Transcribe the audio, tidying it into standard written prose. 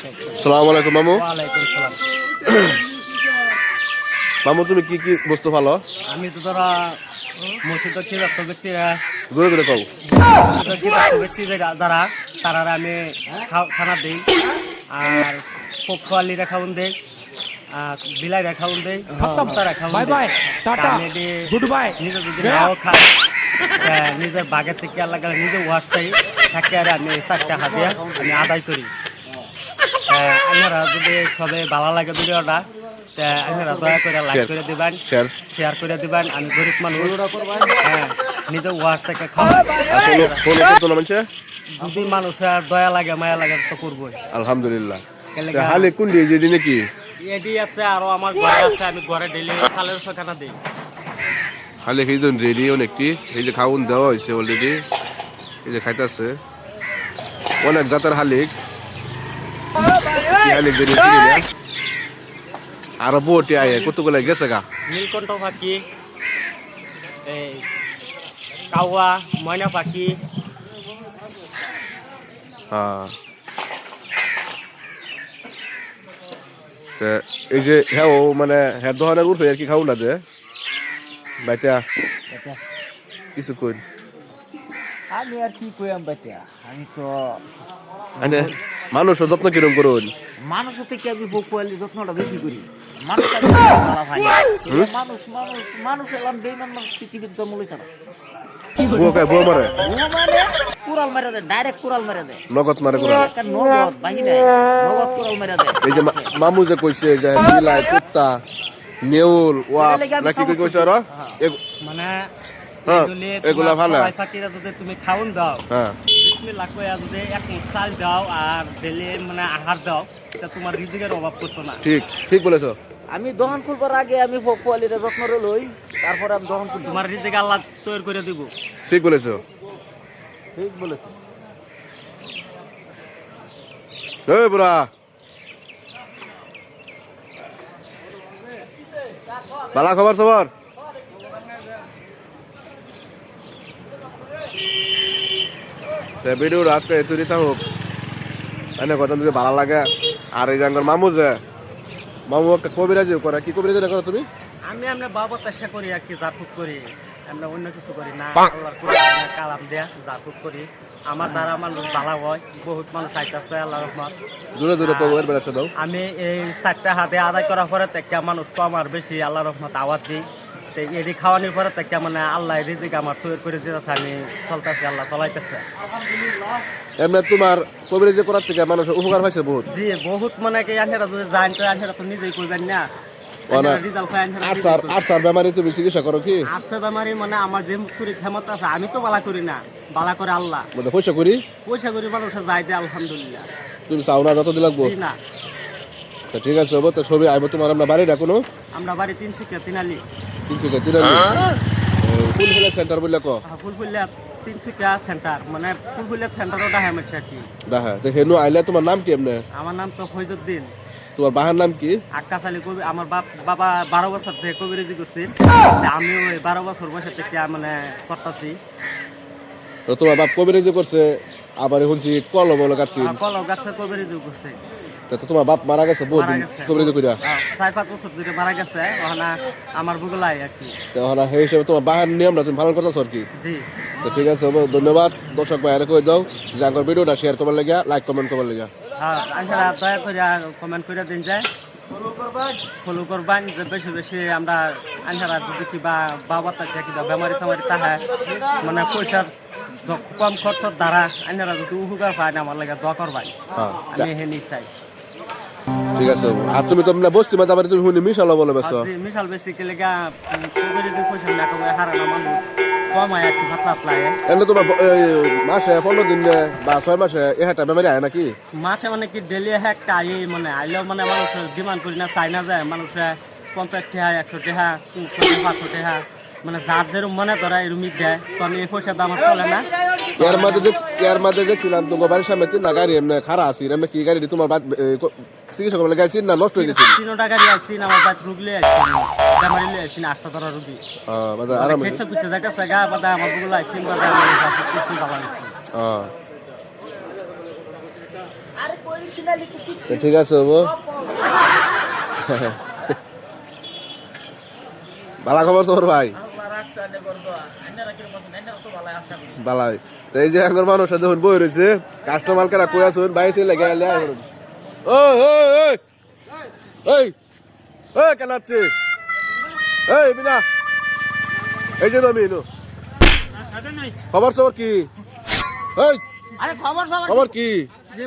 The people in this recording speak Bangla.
আসসালামু আলাইকুম মামু। ওয়ালাইকুম সালাম। মামু তুমি কি কি বস্তু ভালো? আমি তো ধরা মসজিদের ক্ষিদার্ত ব্যক্তিরা দূরে দূরে কও। মসজিদের ক্ষিদার্ত ব্যক্তিদের দ্বারা তারা আমি খানা দিই, আর পক্ষালিরা খাওয়ান দেই, বিলাইরা খাওয়ান দেই, তারা খাওয়ান দেই। আমি নিজে যদি নাও খাই, নিজের বাগের থেকে আল্লাহ গেলে নিজে ওয়াশটাই থাকে, আর আমি 4টা হাতিয়া আমি আদায় করি। আপনারা যদি সবে ভালো লাগে ভিডিওটা, আপনারা দয়া করে লাইক করে দিবেন, শেয়ার করে দিবেন। আমি গরিব মানুষ, নিজে ওয়াশ থেকে যদি মানুষের দয়া লাগে মায়া লাগে তো করবোই। আলহামদুলিল্লাহ। হালে কোন দিয়ে যে দিনে কি এডি আছে, আরো আমার ঘরে আছে, আমি ঘরে ডেলি চালের ছখানা দিই। হালে সেই জন রেডি অনেকটি, এই যে খাউন দেওয়া হয়েছে অলরেডি, এই যে খাইতেছে অনেক জাতের হালিক। হালিক বেরিয়ে আরো বউটি আয় কতগুলো গেছে গা। নীলকণ্ঠ পাখি, এই কাওয়া, ময়না পাখি। হ্যাঁ, এই যে হ্যাঁ মানে হ্যাঁ দোকানের উঠে আর কি খাও না যে বাইটা কিছু কই। আমি আর কি কইম বাইতা, আমি তো মানে মানুষের যত্ন কিরম করুন। মানুষের থেকে আমি বকুয়ালি যত্নটা বেশি করি। মানুষ মানুষ মানুষ মানুষ এলাম বেইমান মানুষ পৃথিবীর জন্ম লইছে না। বউ মারে মানে কুড়াল মেরে দেয়, ডাইরেক্ট কুড়াল মেরে দেয়, নগদ মারে করে। নগদ বাহিনী নগদ কুড়াল মেরে দেয়। এই যে মামু যে কইছে যে বিলাই কুত্তা নেউল ওয়া নাকি কই কইছে আর মানে এগুলা ভালো। পাখিরা যদি তুমি খাওন দাও, বিসমিল্লাহ কইয়া যদি এক মুঠ চাল দাও আর ডেলি মানে আহার দাও, তা তোমার রিজিকের অভাব করতো না। ঠিক ঠিক বলেছো। আমি দহন করবার আগে আমি বকুয়ালির যত্ন লই, তারপরে আমি দহন করি। তোমার রিজিক আল্লাহ তৈরি করে দিব। ঠিক বলেছো, ঠিক বলেছি। এই বুড়া বালা খবর সবার। ভিডিওর আজকে চুরি থাকুক এনে কথা যদি ভালো লাগে। আর এই জাঙ্গর মামু যে মামু একটা কবিরাজি করে, কি কবিরাজি করো তুমি? আমি আমরা বাবা চেষ্টা করি আর কি, জাফুক করি, আমরা অন্য কিছু করি না। আল্লাহর কোরআনে কালাম দেয়া জাফুক করি, আমার দ্বারা মানুষ ভালো হয়, বহুত মানুষ আইতাছে আল্লাহর রহমত। দূরে দূরে কবর বেড়াচ্ছে দাও। আমি এই 4টা হাতে আদায় করার পরে থেকে মানুষ কম আর বেশি আল্লাহর রহমত আওয়াজ দিই। তো এটি খাওয়ানোর পরে থেকে মানে আল্লাহ রিজিক আমার তৈরি করে দিতেছে, আমি চলতেছি, আল্লাহ চলাইতেছে। এমনি তোমার কবিরাজি করার থেকে মানুষের উপকার হয়েছে বহুত। জি বহুত, মানে কি আনহেরা যদি জানেন তো আনহেরা তো নিজেই করবেন না। আচ্ছা বেমারি তুমি চিকিৎসা করো কি? আচ্ছা বেমারি মানে আমার যে মুক্তির ক্ষমতা আছে, আমি তো বালা করি না, বালা করে আল্লাহ। পয়সা করি মানুষের যাই দেয় আলহামদুলিল্লাহ। তুমি চাও না যত দিন লাগবো না? ঠিক আছে হবো তো ছবি আইবো তোমার। আমরা বাড়ি ডাকুনো, আমরা বাড়ি তিনশিকা তিনালি। ফুলফুলা সেন্টার বললে ক ফুলফুলিয়া তিনশিকা সেন্টার, মানে ফুলফুলিয়া সেন্টারও ডাহা মেছে আর কি। ডাহা তো হেনু আইলে তোমার নাম কি? এমনি আমার নাম তো ফৈজুদ্দিন। তোমার বাহার নাম কি? আক্কাস আলী কবি। আমার বাবা 12 বছর থেকে কবিরাজি করছি, আমিও 12 বছর বয়সে থেকে মানে করতেছি। তো তোমার বাপ কবিরাজি করছে, আবার শুনছি কলম কাটছি। কলম গাছে কবিরাজি করছে। তো তোমার বাপ মারা গেছে বহুত দিন কবিরাজি কইরা, 4-5 বছর ধরে মারা গেছে। ওখানে আমার বুগলাই আর কি। তো ওখানে সেই হিসেবে তোমার বাহার নিয়মটা তুমি পালন করতেছো আর কি। জি তো ঠিক আছে ধন্যবাদ। দর্শক ভাইয়ারে কই দাও যে আমার ভিডিওটা শেয়ার করবার লাগিয়া, লাইক কমেন্ট করবার লাগিয়া। হ্যাঁ, আপনারা দয়া করে কমেন্ট করে দিন, যায় ফলো করবেন, যে বেশি বেশি আমরা আনহারা যদি কিবা বাবা থাকে কিবা বেমারি সামারি তাহা মানে পয়সার কম খরচের দ্বারা আনহারা যদি উপকার পায়, আমার লাগে দোয়া করবেন, আমি হে নিশ্চয়। ঠিক আছে। আর তুমি তো বসতি মাঝে আবার তুমি শুনি মিশালো বলে বেশ মিশাল বেশি কেলে গা যদি পয়সা না কমে হারানো মানুষ কমায় একটু পাতলা এমনি তোমার মাসে 15 দিন বা 6 মাসে একটা বেমারি আয় নাকি? মাসে মানে কি ডেলি একটা আই, মানে আইলেও মানে মানুষ ডিমান্ড করি না, চাই না যায় মানুষে 50 টাকা 100 টাকা 500 টাকা, মানে যার যেরকম মনে ধরা এরুমি দেয়, তখন এই পয়সাটা আমার চলে না। এর মাঝে দেখছিলাম তোমার বাড়ির সামনে 3টা গাড়ি এমনি খারাপ আছে, এমনি কি গাড়ি তোমার চিকিৎসা করলে গাইছি না নষ্ট হয়ে গেছে? 3টা গাড়ি আসছি না, আমার বাড়ি রুগলে আসছি, বেমারি লিয়ে আসছি না, 800 টাকা রুগী আরাম খেতে খুঁজতে যাইতেছে গা, বাদা আমার বুগুলো আসছি, বাদা আমার কিছু ভালো অরিজিনালিটি কিছু তো ঠিক আছে হবো ভালো খবর তোর ভাই আল্লাহ রাখছে আনে করব আন্না রাখির মতন আন্না তো ভালো আশা করি বালাই তো এই যে আমার মানুষ দেখুন বই রয়েছে কাস্টমার কেনা কই আসুন বাইসে লেগে এলে ওই ওই ওই ওই ওই কেন আছে এই বিনা এই যে নমি নো খবর সবর কি এই আরে খবর সবার খবর কি যে